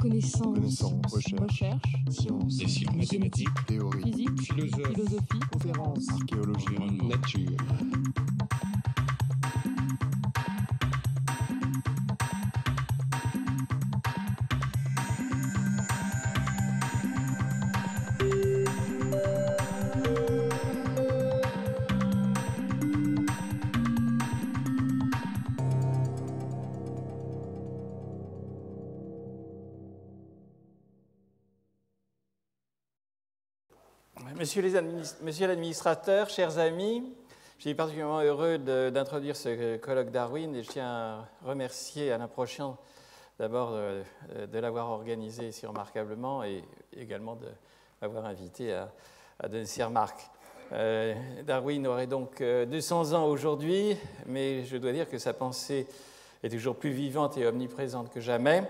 connaissance, recherche, science, déciles mathématiques, théorie, physique, philosophie, conférence, archéologie, nature. Monsieur l'administrateur, chers amis, je suis particulièrement heureux d'introduire ce colloque Darwin et je tiens à remercier Alain Prochian d'abord de l'avoir organisé si remarquablement et également de m'avoir invité à donner ses remarques. Darwin aurait donc 200 ans aujourd'hui, mais je dois dire que sa pensée est toujours plus vivante et omniprésente que jamais.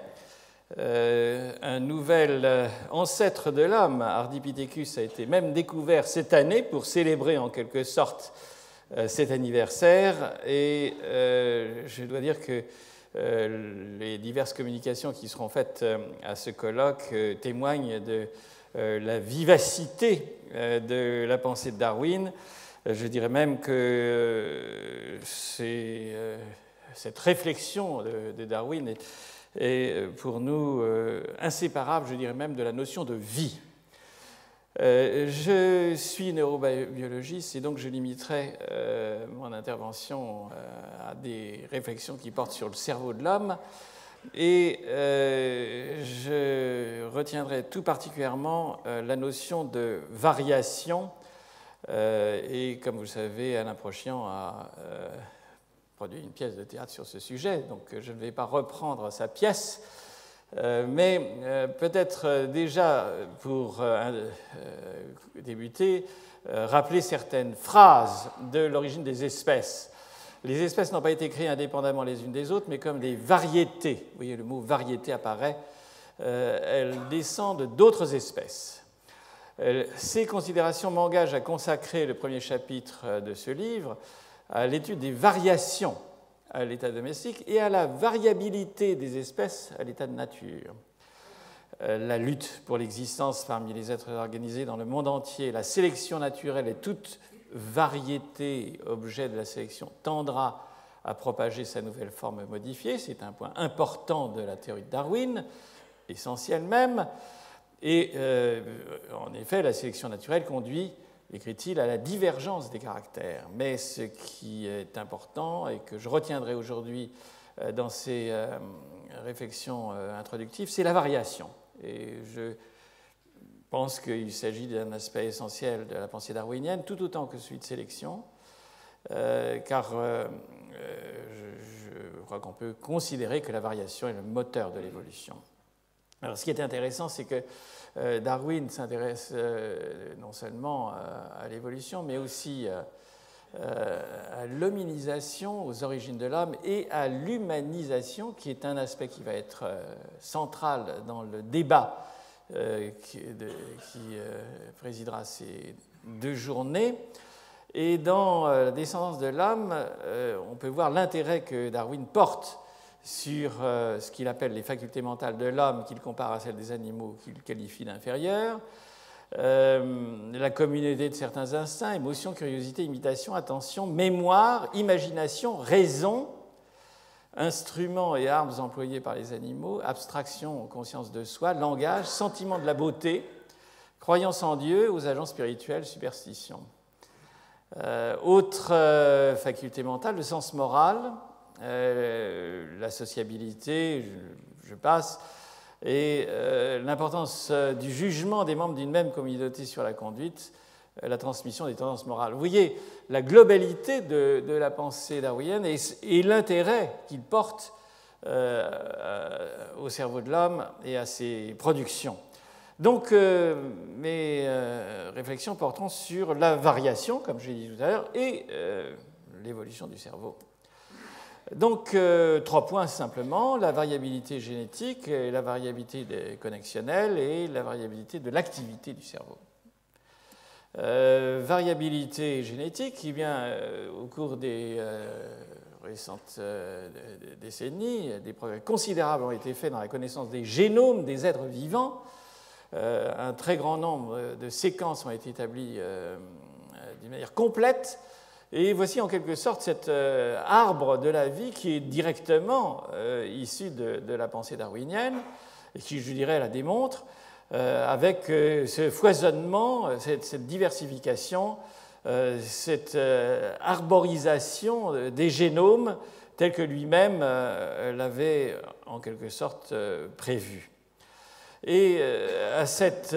Un nouvel ancêtre de l'homme, Ardipithecus, a été même découvert cette année pour célébrer en quelque sorte cet anniversaire. Et je dois dire que les diverses communications qui seront faites à ce colloque témoignent de la vivacité de la pensée de Darwin. Je dirais même que cette réflexion de Darwin est pour nous inséparable, je dirais même, de la notion de vie. Je suis neurobiologiste et donc je limiterai mon intervention à des réflexions qui portent sur le cerveau de l'homme et je retiendrai tout particulièrement la notion de variation et comme vous le savez, Alain Prochian a produit une pièce de théâtre sur ce sujet, donc je ne vais pas reprendre sa pièce, mais peut-être déjà pour débuter, rappeler certaines phrases de l'origine des espèces. Les espèces n'ont pas été créées indépendamment les unes des autres, mais comme des variétés. Vous voyez, le mot variété apparaît. Elles descendent d'autres espèces. Ces considérations m'engagent à consacrer le premier chapitre de ce livre à l'étude des variations à l'état domestique et à la variabilité des espèces à l'état de nature. La lutte pour l'existence parmi les êtres organisés dans le monde entier, la sélection naturelle et toute variété objet de la sélection tendra à propager sa nouvelle forme modifiée. C'est un point important de la théorie de Darwin, essentiel même. Et en effet, la sélection naturelle conduit, écrit-il, à la divergence des caractères. Mais ce qui est important et que je retiendrai aujourd'hui dans ces réflexions introductives, c'est la variation. Et je pense qu'il s'agit d'un aspect essentiel de la pensée darwinienne, tout autant que celui de sélection, car je crois qu'on peut considérer que la variation est le moteur de l'évolution. Alors, ce qui est intéressant, c'est que Darwin s'intéresse non seulement à l'évolution, mais aussi à l'hominisation, aux origines de l'homme, et à l'humanisation, qui est un aspect qui va être central dans le débat qui présidera ces 2 journées. Et dans la descendance de l'homme, on peut voir l'intérêt que Darwin porte sur ce qu'il appelle les facultés mentales de l'homme, qu'il compare à celles des animaux qu'il qualifie d'inférieures, la communauté de certains instincts, émotion, curiosité, imitation, attention, mémoire, imagination, raison, instruments et armes employés par les animaux, abstraction, conscience de soi, langage, sentiment de la beauté, croyance en Dieu, aux agents spirituels, superstition. Autre faculté mentale, le sens moral, la sociabilité, je passe, et l'importance du jugement des membres d'une même communauté sur la conduite, la transmission des tendances morales. Vous voyez la globalité de la pensée darwinienne et l'intérêt qu'il porte au cerveau de l'homme et à ses productions. Donc, mes réflexions porteront sur la variation, comme je l'ai dit tout à l'heure, et l'évolution du cerveau. Donc, 3 points simplement, la variabilité génétique, la variabilité connexionnelle et la variabilité de l'activité du cerveau. Variabilité génétique, eh bien, au cours des récentes décennies, des progrès considérables ont été faits dans la connaissance des génomes des êtres vivants. Un très grand nombre de séquences ont été établies d'une manière complète. Et voici en quelque sorte cet arbre de la vie qui est directement issu de la pensée darwinienne et qui, je dirais, la démontre, avec ce foisonnement, cette diversification, cette arborisation des génomes tel que lui-même l'avait en quelque sorte prévu. Et à cette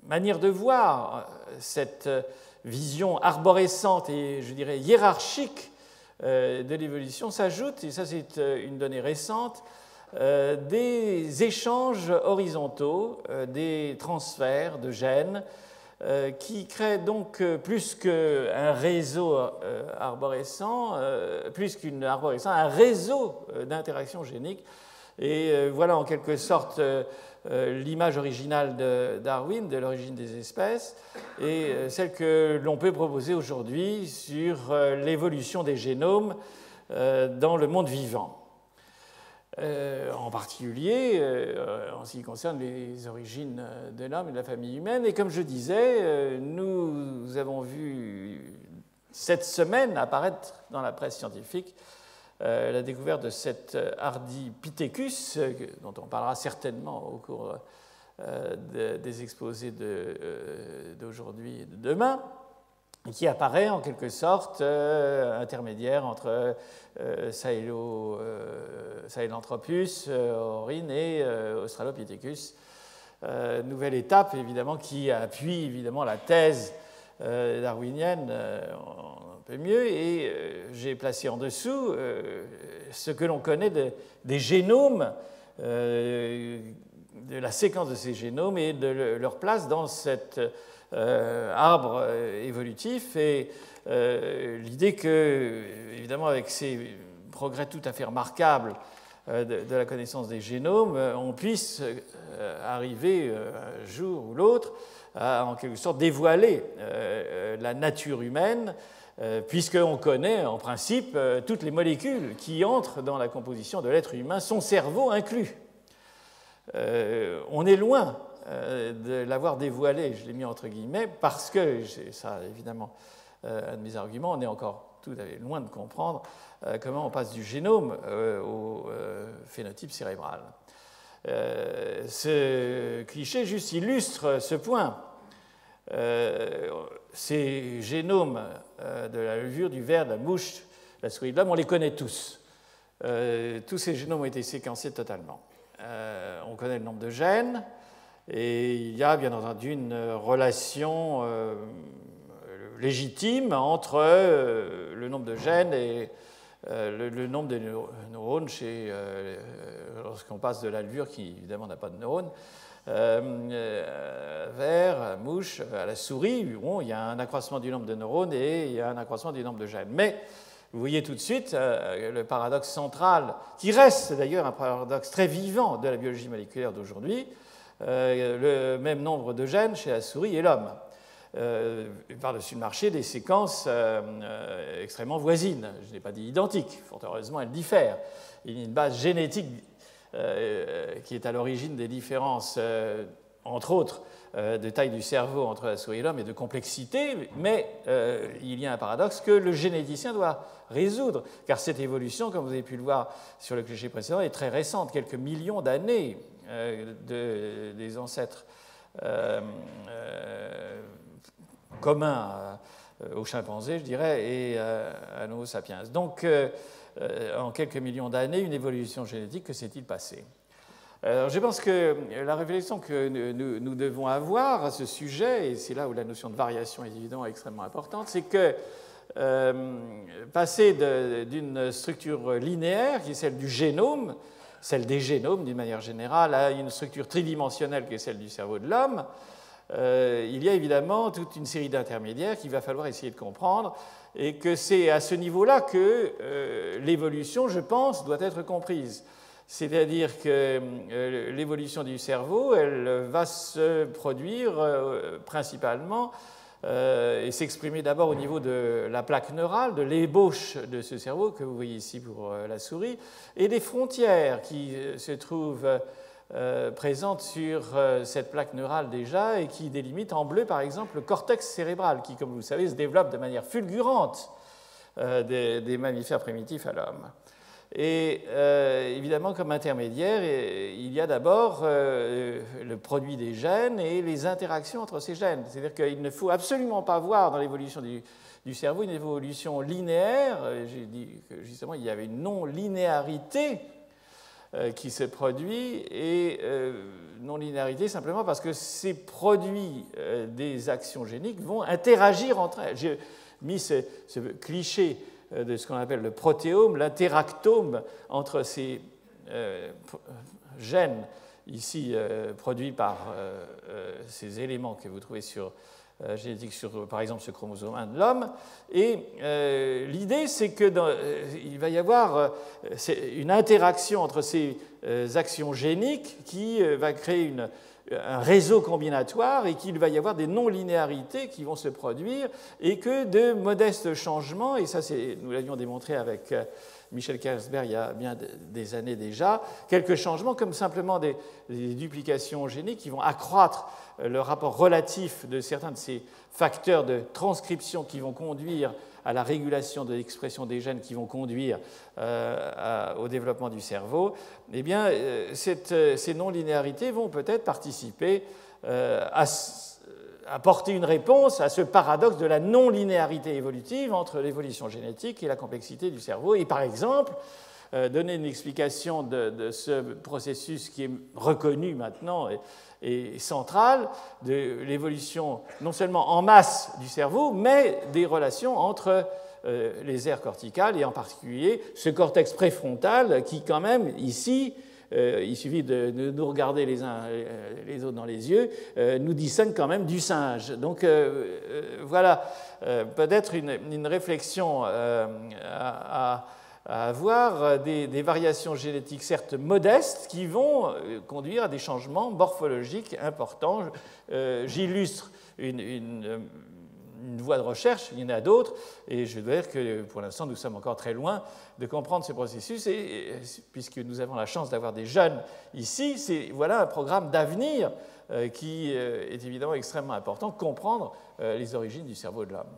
manière de voir, cette vision arborescente et, je dirais, hiérarchique de l'évolution s'ajoute, et ça c'est une donnée récente, des échanges horizontaux, des transferts de gènes qui créent donc plus qu'un réseau arborescent, plus qu'une arborescence, un réseau d'interactions géniques. Et voilà en quelque sorte l'image originale de Darwin, de l'origine des espèces, et celle que l'on peut proposer aujourd'hui sur l'évolution des génomes dans le monde vivant. En particulier en ce qui concerne les origines de l'homme et de la famille humaine. Et comme je disais, nous avons vu cette semaine apparaître dans la presse scientifique la découverte de cet Ardipithecus, dont on parlera certainement au cours des exposés d'aujourd'hui et de demain, qui apparaît en quelque sorte intermédiaire entre Sahelanthropus aurine et Australopithecus. Nouvelle étape, évidemment, qui appuie évidemment la thèse darwinienne un peu mieux, et j'ai placé en dessous ce que l'on connaît des génomes, de la séquence de ces génomes et de leur place dans cet arbre évolutif, et l'idée que, évidemment, avec ces progrès tout à fait remarquables de la connaissance des génomes, on puisse arriver un jour ou l'autre à, en quelque sorte, dévoiler la nature humaine, puisqu'on connaît en principe toutes les molécules qui entrent dans la composition de l'être humain, son cerveau inclus. On est loin de l'avoir dévoilé, je l'ai mis entre guillemets, parce que, ça évidemment un de mes arguments, on est encore tout à fait loin de comprendre comment on passe du génome au phénotype cérébral. Ce cliché juste illustre ce point. Ces génomes de la levure, du ver, de la mouche, de la souris de l'homme, on les connaît tous. Tous ces génomes ont été séquencés totalement. On connaît le nombre de gènes, et il y a bien entendu une relation légitime entre le nombre de gènes et le nombre de neurones lorsqu'on passe de la levure, qui évidemment n'a pas de neurones, vers la mouche, à la souris, bon, il y a un accroissement du nombre de neurones et il y a un accroissement du nombre de gènes. Mais vous voyez tout de suite le paradoxe central, qui reste d'ailleurs un paradoxe très vivant de la biologie moléculaire d'aujourd'hui, le même nombre de gènes chez la souris et l'homme. Par-dessus le marché, des séquences extrêmement voisines. Je n'ai pas dit identiques, fort heureusement elles diffèrent. Il y a une base génétique qui est à l'origine des différences, entre autres, de taille du cerveau entre la souris et l'homme et de complexité, mais il y a un paradoxe que le généticien doit résoudre, car cette évolution, comme vous avez pu le voir sur le cliché précédent, est très récente, quelques millions d'années des ancêtres communs aux chimpanzés, je dirais, et à Homo sapiens. Donc, en quelques millions d'années, une évolution génétique, que s'est-il passé? Alors, je pense que la réflexion que nous devons avoir à ce sujet, et c'est là où la notion de variation est évidemment extrêmement importante, c'est que passer d'une structure linéaire, qui est celle du génome, celle des génomes d'une manière générale, à une structure tridimensionnelle qui est celle du cerveau de l'homme, il y a évidemment toute une série d'intermédiaires qu'il va falloir essayer de comprendre, et que c'est à ce niveau-là que l'évolution, je pense, doit être comprise. C'est-à-dire que l'évolution du cerveau, elle va se produire principalement et s'exprimer d'abord au niveau de la plaque neurale, de l'ébauche de ce cerveau que vous voyez ici pour la souris, et des frontières qui se trouvent présentes sur cette plaque neurale déjà et qui délimitent en bleu par exemple le cortex cérébral qui, comme vous le savez, se développe de manière fulgurante des mammifères primitifs à l'homme. Et évidemment, comme intermédiaire, il y a d'abord le produit des gènes et les interactions entre ces gènes. C'est-à-dire qu'il ne faut absolument pas voir dans l'évolution du cerveau une évolution linéaire. J'ai dit que justement, il y avait une non-linéarité qui se produit, et non-linéarité simplement parce que ces produits des actions géniques vont interagir entre elles. J'ai mis ce cliché de ce qu'on appelle le protéome, l'interactome entre ces gènes ici produits par ces éléments que vous trouvez génétiques sur, par exemple, ce chromosome 1 de l'homme. Et l'idée, c'est qu'il va y avoir une interaction entre ces actions géniques qui va créer un réseau combinatoire et qu'il va y avoir des non-linéarités qui vont se produire et que de modestes changements, et ça nous l'avions démontré avec Michel Kersberg il y a bien des années déjà, quelques changements comme simplement des duplications géniques qui vont accroître le rapport relatif de certains de ces facteurs de transcription qui vont conduire à la régulation de l'expression des gènes qui vont conduire au développement du cerveau, eh bien, ces non-linéarités vont peut-être participer à apporter une réponse à ce paradoxe de la non-linéarité évolutive entre l'évolution génétique et la complexité du cerveau. Et par exemple, donner une explication de ce processus qui est reconnu maintenant et central, de l'évolution non seulement en masse du cerveau, mais des relations entre les aires corticales et en particulier ce cortex préfrontal qui quand même ici, il suffit de nous regarder les uns les autres dans les yeux, nous distingue quand même du singe. Donc voilà, peut-être une réflexion à avoir des variations génétiques certes modestes qui vont conduire à des changements morphologiques importants. J'illustre une voie de recherche, il y en a d'autres, et je dois dire que pour l'instant nous sommes encore très loin de comprendre ce processus, et puisque nous avons la chance d'avoir des jeunes ici, voilà un programme d'avenir qui est évidemment extrêmement important, comprendre les origines du cerveau de l'homme.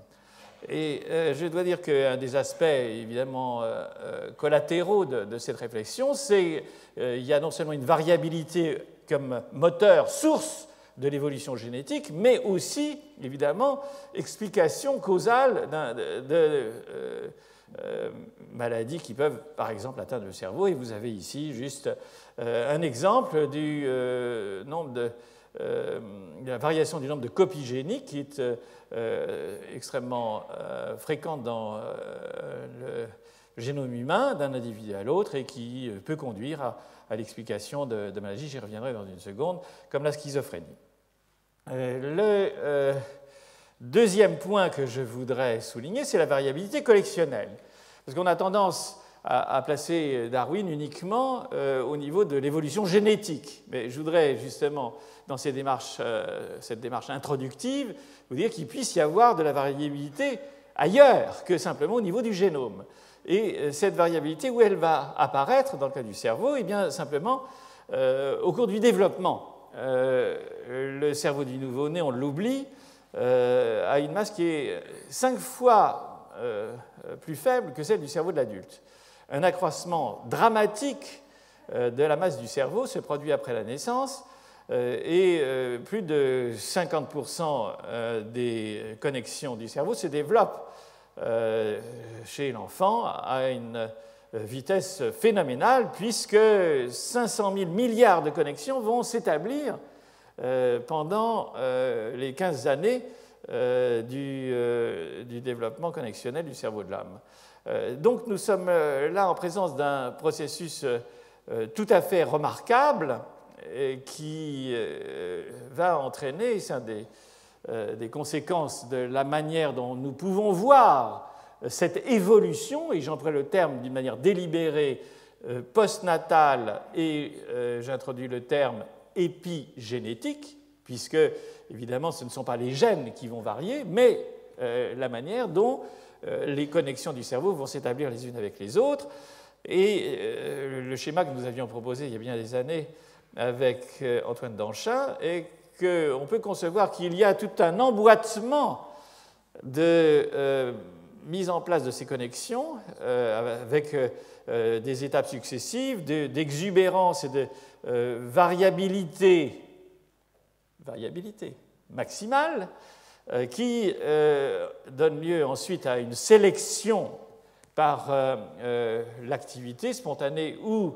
Et je dois dire qu'un des aspects évidemment collatéraux de cette réflexion, c'est qu'il y a non seulement une variabilité comme moteur, source de l'évolution génétique, mais aussi, évidemment, explication causale de maladies qui peuvent, par exemple, atteindre le cerveau. Et vous avez ici juste un exemple du nombre de la variation du nombre de copies géniques qui est extrêmement fréquente dans le génome humain d'un individu à l'autre et qui peut conduire à l'explication de maladies, j'y reviendrai dans une seconde, comme la schizophrénie. Le deuxième point que je voudrais souligner, c'est la variabilité collectionnelle. Parce qu'on a tendance à placer Darwin uniquement au niveau de l'évolution génétique. Mais je voudrais justement, dans cette démarche introductive, vous dire qu'il puisse y avoir de la variabilité ailleurs que simplement au niveau du génome. Et cette variabilité, où elle va apparaître dans le cas du cerveau? Eh bien, simplement au cours du développement. Le cerveau du nouveau-né, on l'oublie, a une masse qui est 5 fois plus faible que celle du cerveau de l'adulte. Un accroissement dramatique de la masse du cerveau se produit après la naissance et plus de 50% des connexions du cerveau se développent chez l'enfant à une vitesse phénoménale puisque 500 000 milliards de connexions vont s'établir pendant les 15 années du développement connextionnel du cerveau de l'homme. Donc nous sommes là en présence d'un processus tout à fait remarquable qui va entraîner, c'est des conséquences de la manière dont nous pouvons voir cette évolution, et j'emploie le terme d'une manière délibérée, postnatale, et j'introduis le terme épigénétique, puisque, évidemment, ce ne sont pas les gènes qui vont varier, mais la manière dont les connexions du cerveau vont s'établir les unes avec les autres. Et le schéma que nous avions proposé il y a bien des années avec Antoine Danchin est qu'on peut concevoir qu'il y a tout un emboîtement de mise en place de ces connexions avec des étapes successives d'exubérance et de variabilité maximale qui donne lieu ensuite à une sélection par l'activité spontanée ou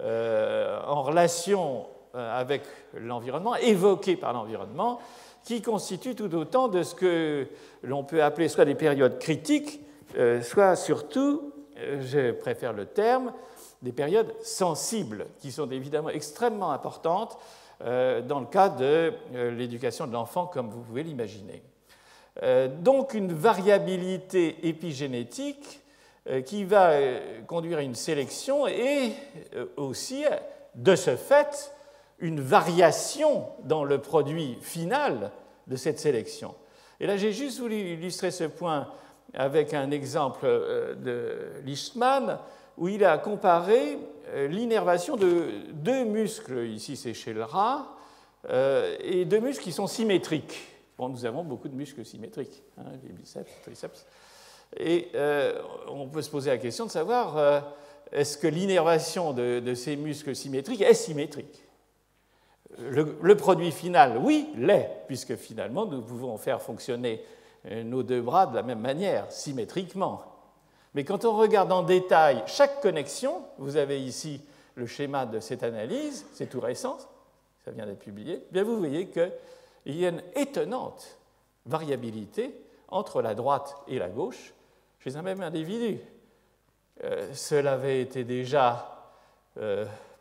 en relation avec l'environnement, évoquée par l'environnement, qui constitue tout autant de ce que l'on peut appeler soit des périodes critiques, soit surtout, je préfère le terme, des périodes sensibles, qui sont évidemment extrêmement importantes dans le cas de l'éducation de l'enfant, comme vous pouvez l'imaginer. Donc une variabilité épigénétique qui va conduire à une sélection et aussi, de ce fait, une variation dans le produit final de cette sélection. Et là, j'ai juste voulu illustrer ce point avec un exemple de Lichtman, où il a comparé l'innervation de deux muscles, ici c'est chez le rat, et deux muscles qui sont symétriques. Bon, nous avons beaucoup de muscles symétriques, hein, les biceps, les triceps. Et on peut se poser la question de savoir est-ce que l'innervation de ces muscles symétriques est symétrique? Le produit final, oui, l'est, puisque finalement nous pouvons faire fonctionner nos deux bras de la même manière, symétriquement. Mais quand on regarde en détail chaque connexion, vous avez ici le schéma de cette analyse, c'est tout récent, ça vient d'être publié, bien vous voyez qu'il y a une étonnante variabilité entre la droite et la gauche chez un même individu. Cela avait été déjà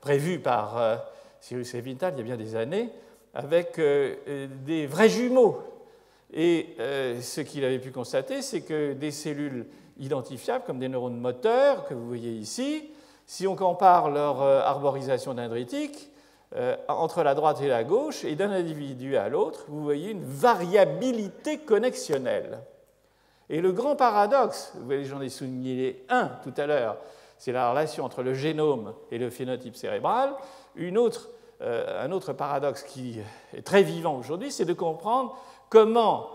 prévu par Cyrus Evintal il y a bien des années avec des vrais jumeaux. Et ce qu'il avait pu constater, c'est que des cellules identifiables, comme des neurones moteurs, que vous voyez ici, si on compare leur arborisation dendritique entre la droite et la gauche, et d'un individu à l'autre, vous voyez une variabilité connexionnelle. Et le grand paradoxe, vous voyez, j'en ai souligné un tout à l'heure, c'est la relation entre le génome et le phénotype cérébral. Un autre paradoxe qui est très vivant aujourd'hui, c'est de comprendre comment,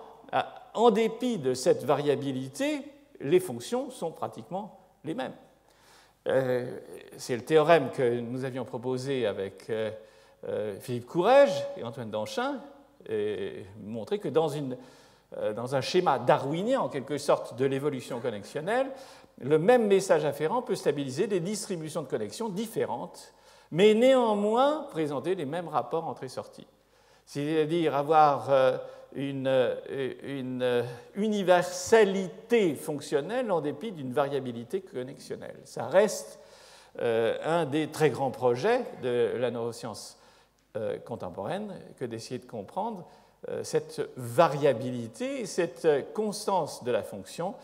en dépit de cette variabilité, les fonctions sont pratiquement les mêmes. C'est le théorème que nous avions proposé avec Philippe Courrèges et Antoine Danchin, et montrer que dans un schéma darwinien, en quelque sorte, de l'évolution connexionnelle, le même message afférent peut stabiliser des distributions de connexions différentes, mais néanmoins présenter les mêmes rapports entrée et sortie. C'est-à-dire avoir une universalité fonctionnelle en dépit d'une variabilité connexionnelle. Ça reste un des très grands projets de la neuroscience contemporaine que d'essayer de comprendre cette variabilité, cette constance de la fonction,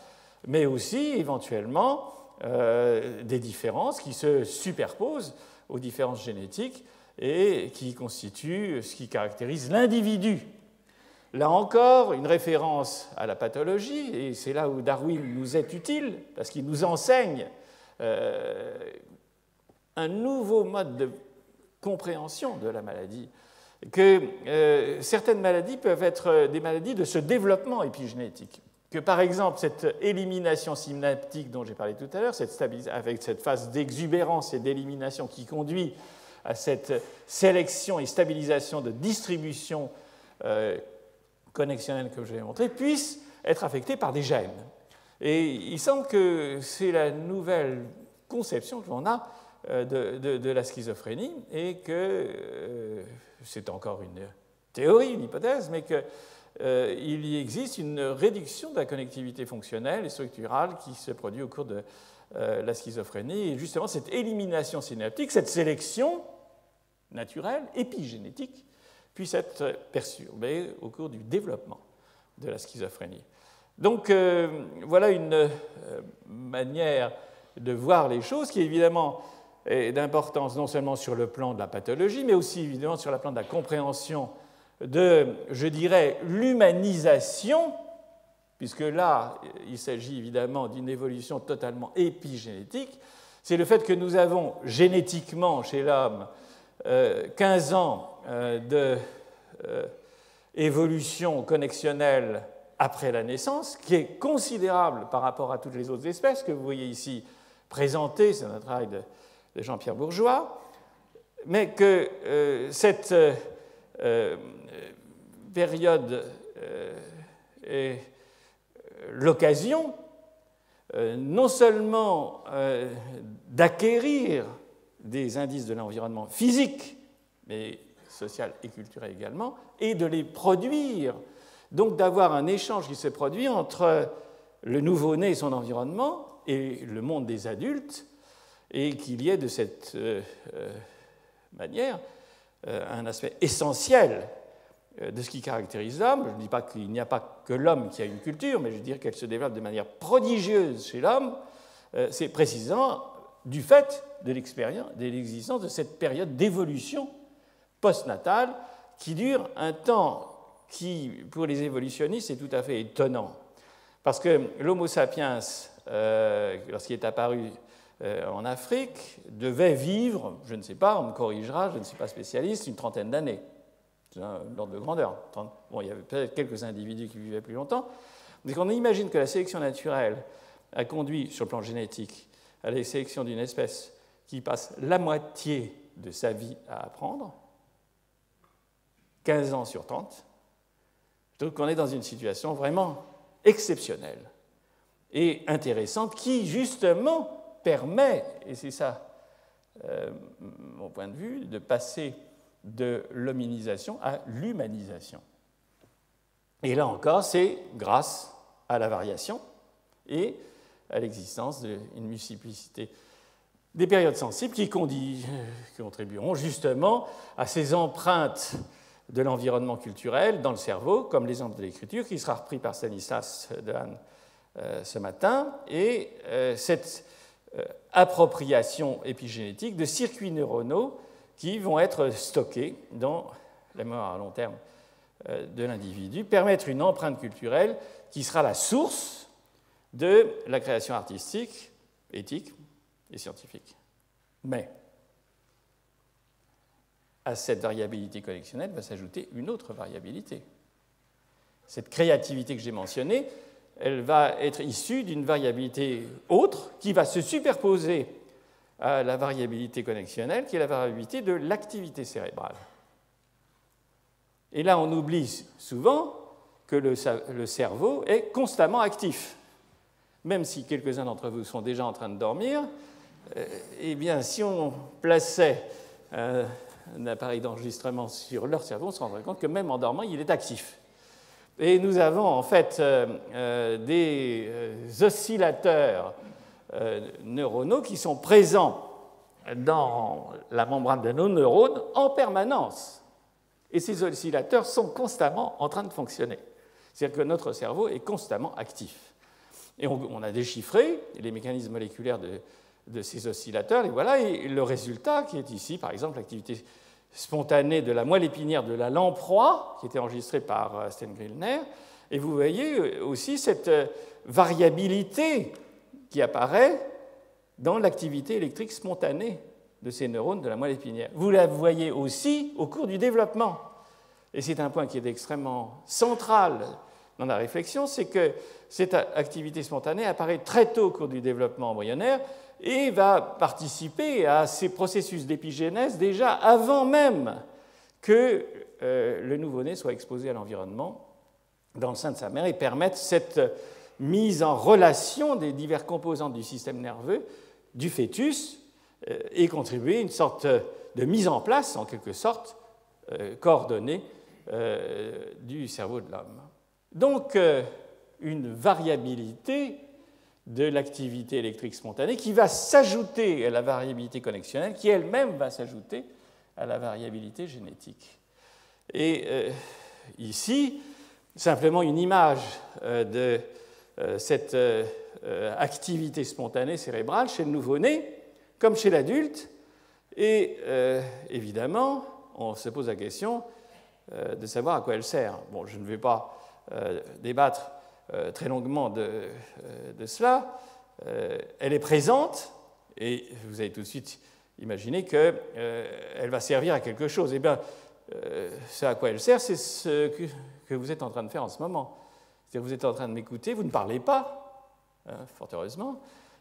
mais aussi éventuellement des différences qui se superposent aux différences génétiques et qui constituent ce qui caractérise l'individu. Là encore, une référence à la pathologie, et c'est là où Darwin nous est utile, parce qu'il nous enseigne un nouveau mode de compréhension de la maladie, que certaines maladies peuvent être des maladies de ce développement épigénétique, que par exemple cette élimination synaptique dont j'ai parlé tout à l'heure, avec cette phase d'exubérance et d'élimination qui conduit à cette sélection et stabilisation de distribution connexionnelle que je vais montrer, puisse être affectée par des gènes. Et il semble que c'est la nouvelle conception que l'on a de la schizophrénie et que c'est encore une théorie, une hypothèse, mais qu'il y existe une réduction de la connectivité fonctionnelle et structurale qui se produit au cours de la schizophrénie. Et justement, cette élimination synaptique, cette sélection naturelle, épigénétique, puisse être perturbée au cours du développement de la schizophrénie. Donc, voilà une manière de voir les choses qui, évidemment, est d'importance non seulement sur le plan de la pathologie, mais aussi, évidemment, sur le plan de la compréhension de, je dirais, l'humanisation, puisque là, il s'agit évidemment d'une évolution totalement épigénétique, c'est le fait que nous avons génétiquement chez l'homme 15 ans d'évolution connexionnelle après la naissance, qui est considérable par rapport à toutes les autres espèces que vous voyez ici présentées, c'est un travail de Jean-Pierre Bourgeois, mais que cette période est l'occasion non seulement d'acquérir des indices de l'environnement physique, mais social et culturel également, et de les produire. Donc d'avoir un échange qui se produit entre le nouveau-né et son environnement et le monde des adultes, et qu'il y ait de cette manière un aspect essentiel de ce qui caractérise l'homme. Je ne dis pas qu'il n'y a pas que l'homme qui a une culture, mais je veux dire qu'elle se développe de manière prodigieuse chez l'homme. C'est précisément du fait de l'existence de cette période d'évolution postnatale qui dure un temps qui, pour les évolutionnistes, est tout à fait étonnant. Parce que l'Homo sapiens, lorsqu'il est apparu en Afrique, devait vivre, je ne sais pas, on me corrigera, je ne suis pas spécialiste, une trentaine d'années. C'est l'ordre de grandeur. Bon, il y avait peut-être quelques individus qui vivaient plus longtemps. Mais quand on imagine que la sélection naturelle a conduit, sur le plan génétique, à la sélection d'une espèce qui passe la moitié de sa vie à apprendre, 15 ans sur 30, je trouve qu'on est dans une situation vraiment exceptionnelle et intéressante qui, justement, permet, et c'est ça mon point de vue, de passer de l'hominisation à l'humanisation. Et là encore, c'est grâce à la variation et à l'existence d'une multiplicité des périodes sensibles qui contribueront justement à ces empreintes de l'environnement culturel dans le cerveau, comme l'exemple de l'écriture qui sera repris par Stanislas Dehaene ce matin, et cette appropriation épigénétique de circuits neuronaux qui vont être stockés dans la mémoire à long terme de l'individu, permettre une empreinte culturelle qui sera la source de la création artistique, éthique et scientifique. Mais à cette variabilité collectionnelle va s'ajouter une autre variabilité. Cette créativité que j'ai mentionnée, elle va être issue d'une variabilité autre qui va se superposer à la variabilité connexionnelle, qui est la variabilité de l'activité cérébrale. Et là, on oublie souvent que le cerveau est constamment actif. Même si quelques-uns d'entre vous sont déjà en train de dormir, eh bien, si on plaçait un appareil d'enregistrement sur leur cerveau, on se rendrait compte que même en dormant, il est actif. Et nous avons en fait des oscillateurs neuronaux qui sont présents dans la membrane de nos neurones en permanence. Et ces oscillateurs sont constamment en train de fonctionner. C'est-à-dire que notre cerveau est constamment actif. Et on a déchiffré les mécanismes moléculaires de ces oscillateurs, et voilà, et le résultat qui est ici, par exemple, l'activité spontanée de la moelle épinière de la lamproie, qui était enregistrée par Stengrilner, et vous voyez aussi cette variabilité qui apparaît dans l'activité électrique spontanée de ces neurones de la moelle épinière. Vous la voyez aussi au cours du développement. Et c'est un point qui est extrêmement central dans la réflexion, c'est que cette activité spontanée apparaît très tôt au cours du développement embryonnaire et va participer à ces processus d'épigénèse déjà avant même que le nouveau-né soit exposé à l'environnement dans le sein de sa mère et permettre cette mise en relation des diverses composantes du système nerveux du fœtus et contribuer à une sorte de mise en place, en quelque sorte, coordonnée du cerveau de l'homme. Donc, une variabilité de l'activité électrique spontanée qui va s'ajouter à la variabilité connexionnelle, qui elle-même va s'ajouter à la variabilité génétique. Et ici, simplement une image de cette activité spontanée cérébrale chez le nouveau-né, comme chez l'adulte. Et évidemment, on se pose la question, de savoir à quoi elle sert. Bon, je ne vais pas débattre très longuement de cela. Elle est présente, et vous allez tout de suite imaginer qu'elle va servir à quelque chose. Eh bien, ce à quoi elle sert, c'est ce que vous êtes en train de faire en ce moment. C'est-à-dire que vous êtes en train de m'écouter, vous ne parlez pas, fort heureusement,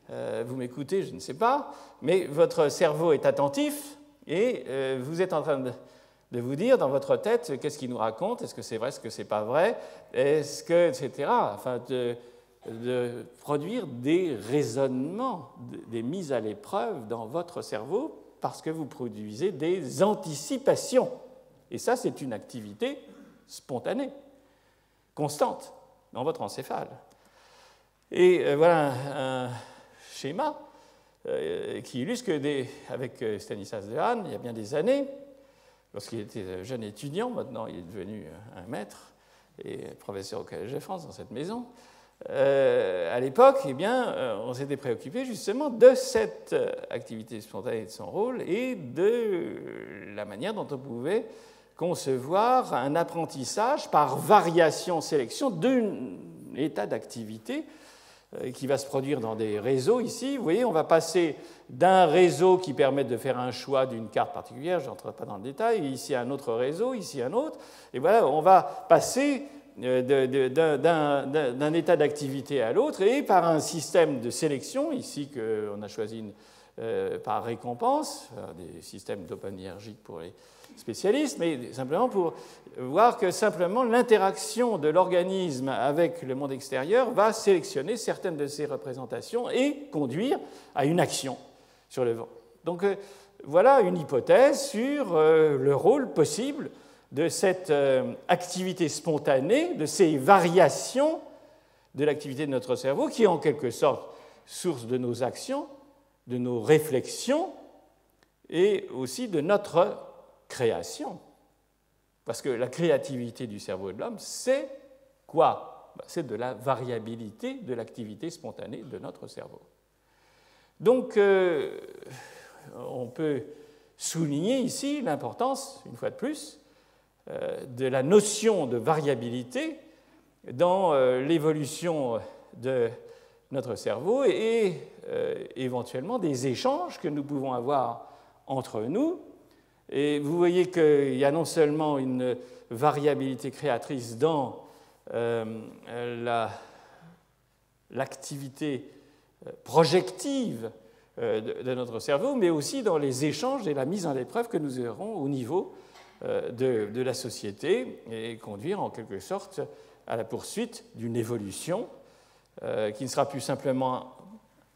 vous m'écoutez, je ne sais pas, mais votre cerveau est attentif et vous êtes en train de vous dire dans votre tête qu'est-ce qu'il nous raconte, est-ce que c'est vrai, est-ce que c'est pas vrai, est-ce que, etc. Enfin, de produire des raisonnements, des mises à l'épreuve dans votre cerveau parce que vous produisez des anticipations. Et ça, c'est une activité spontanée, constante dans votre encéphale. Et voilà un schéma qui illustre que, avec Stanislas Dehaene, il y a bien des années, lorsqu'il était jeune étudiant, maintenant il est devenu un maître et professeur au Collège de France dans cette maison, à l'époque, eh bien, on s'était préoccupé justement de cette activité spontanée de son rôle et de la manière dont on pouvait concevoir un apprentissage par variation-sélection d'un état d'activité qui va se produire dans des réseaux ici. Vous voyez, on va passer d'un réseau qui permet de faire un choix d'une carte particulière, je n'entre pas dans le détail, ici un autre réseau, ici un autre, et voilà, on va passer d'un état d'activité à l'autre, et par un système de sélection, ici qu'on a choisi par récompense, des systèmes dopaminergiques pour les spécialistes, mais simplement pour voir que simplement l'interaction de l'organisme avec le monde extérieur va sélectionner certaines de ces représentations et conduire à une action sur le vent. Donc voilà une hypothèse sur le rôle possible de cette activité spontanée, de ces variations de l'activité de notre cerveau, qui est en quelque sorte source de nos actions, de nos réflexions et aussi de notre création. Parce que la créativité du cerveau de l'homme, c'est quoi? C'est de la variabilité de l'activité spontanée de notre cerveau. Donc, on peut souligner ici l'importance, une fois de plus, de la notion de variabilité dans l'évolution de notre cerveau et éventuellement des échanges que nous pouvons avoir entre nous. Et vous voyez qu'il y a non seulement une variabilité créatrice dans l'activité projective de notre cerveau, mais aussi dans les échanges et la mise en épreuve que nous aurons au niveau de la société et conduire en quelque sorte à la poursuite d'une évolution qui ne sera plus simplement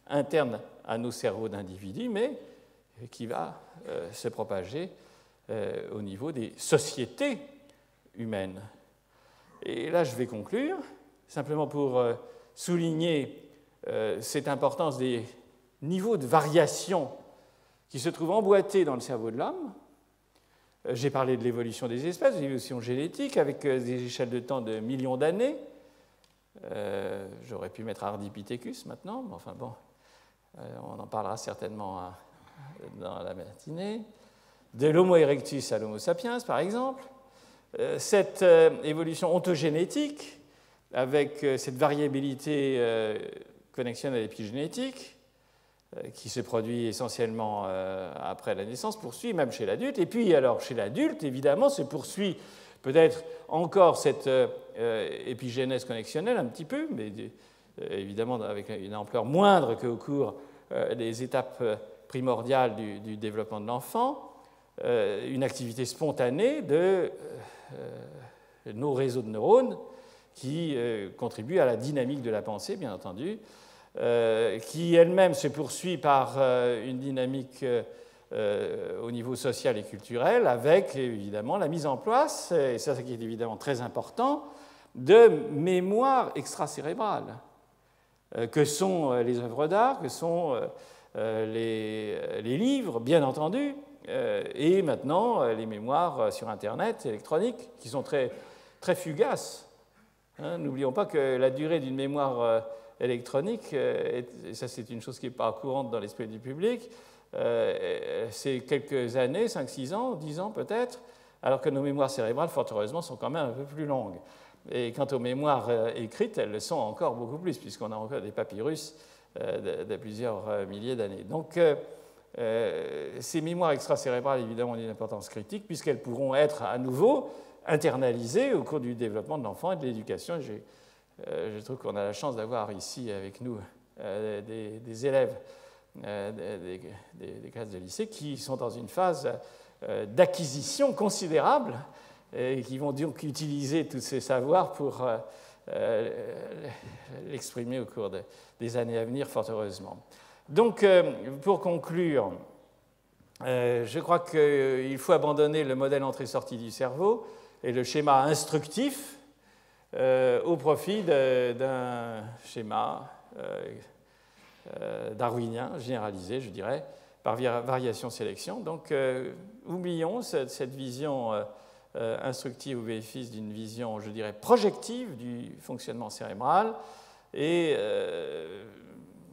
interne à nos cerveaux d'individus, mais qui va se propager au niveau des sociétés humaines. Et là, je vais conclure, simplement pour souligner cette importance des niveaux de variation qui se trouvent emboîtés dans le cerveau de l'homme. J'ai parlé de l'évolution des espèces, de l'évolution génétique, avec des échelles de temps de millions d'années. J'aurais pu mettre Ardipithecus maintenant, mais enfin bon, on en parlera certainement dans la matinée. De l'Homo erectus à l'Homo sapiens, par exemple. Cette évolution ontogénétique, avec cette variabilité connexionnelle à l'épigénétique, qui se produit essentiellement après la naissance, poursuit même chez l'adulte. Et puis, alors, chez l'adulte, évidemment, se poursuit peut-être encore cette épigénèse connexionnelle un petit peu, mais évidemment avec une ampleur moindre qu'au cours des étapes primordiales du développement de l'enfant, une activité spontanée de nos réseaux de neurones qui contribuent à la dynamique de la pensée, bien entendu, qui elle-même se poursuit par une dynamique au niveau social et culturel, avec évidemment la mise en place, et ça qui est évidemment très important, de mémoire extracérébrale, que sont les œuvres d'art, que sont les livres, bien entendu, et maintenant les mémoires sur Internet, électroniques, qui sont très, très fugaces. N'oublions pas que la durée d'une mémoire électronique, et ça c'est une chose qui n'est pas courante dans l'esprit du public, c'est quelques années, 5-6 ans, 10 ans peut-être, alors que nos mémoires cérébrales, fort heureusement, sont quand même un peu plus longues. Et quant aux mémoires écrites, elles le sont encore beaucoup plus, puisqu'on a encore des papyrus de plusieurs milliers d'années. Donc, ces mémoires extracérébrales, évidemment, ont une importance critique, puisqu'elles pourront être à nouveau internalisées au cours du développement de l'enfant et de l'éducation. Je trouve qu'on a la chance d'avoir ici avec nous des élèves des classes de lycée qui sont dans une phase d'acquisition considérable et qui vont donc utiliser tous ces savoirs pour l'exprimer au cours des années à venir, fort heureusement. Donc, pour conclure, je crois qu'il faut abandonner le modèle entrée-sortie du cerveau et le schéma instructif au profit d'un schéma darwinien, généralisé, je dirais, par variation-sélection. Donc, oublions cette vision instructive au bénéfice d'une vision, je dirais, projective du fonctionnement cérébral et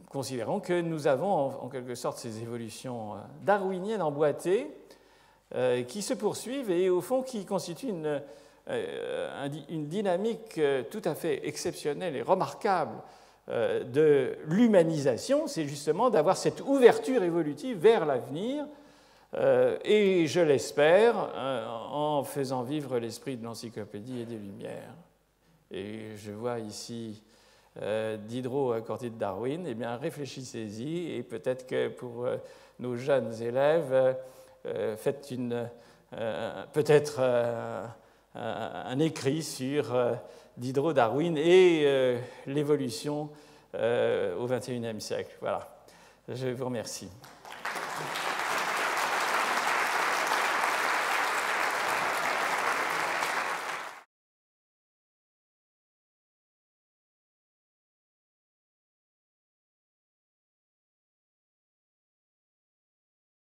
considérons que nous avons en quelque sorte ces évolutions darwiniennes emboîtées qui se poursuivent et au fond qui constituent une dynamique tout à fait exceptionnelle et remarquable de l'humanisation, c'est justement d'avoir cette ouverture évolutive vers l'avenir et, je l'espère, en faisant vivre l'esprit de l'encyclopédie et des Lumières. Et je vois ici Diderot à côté de Darwin. Eh bien, réfléchissez-y et peut-être que pour nos jeunes élèves, faites peut-être un écrit sur Diderot, Darwin et l'évolution au XXIe siècle. Voilà, je vous remercie.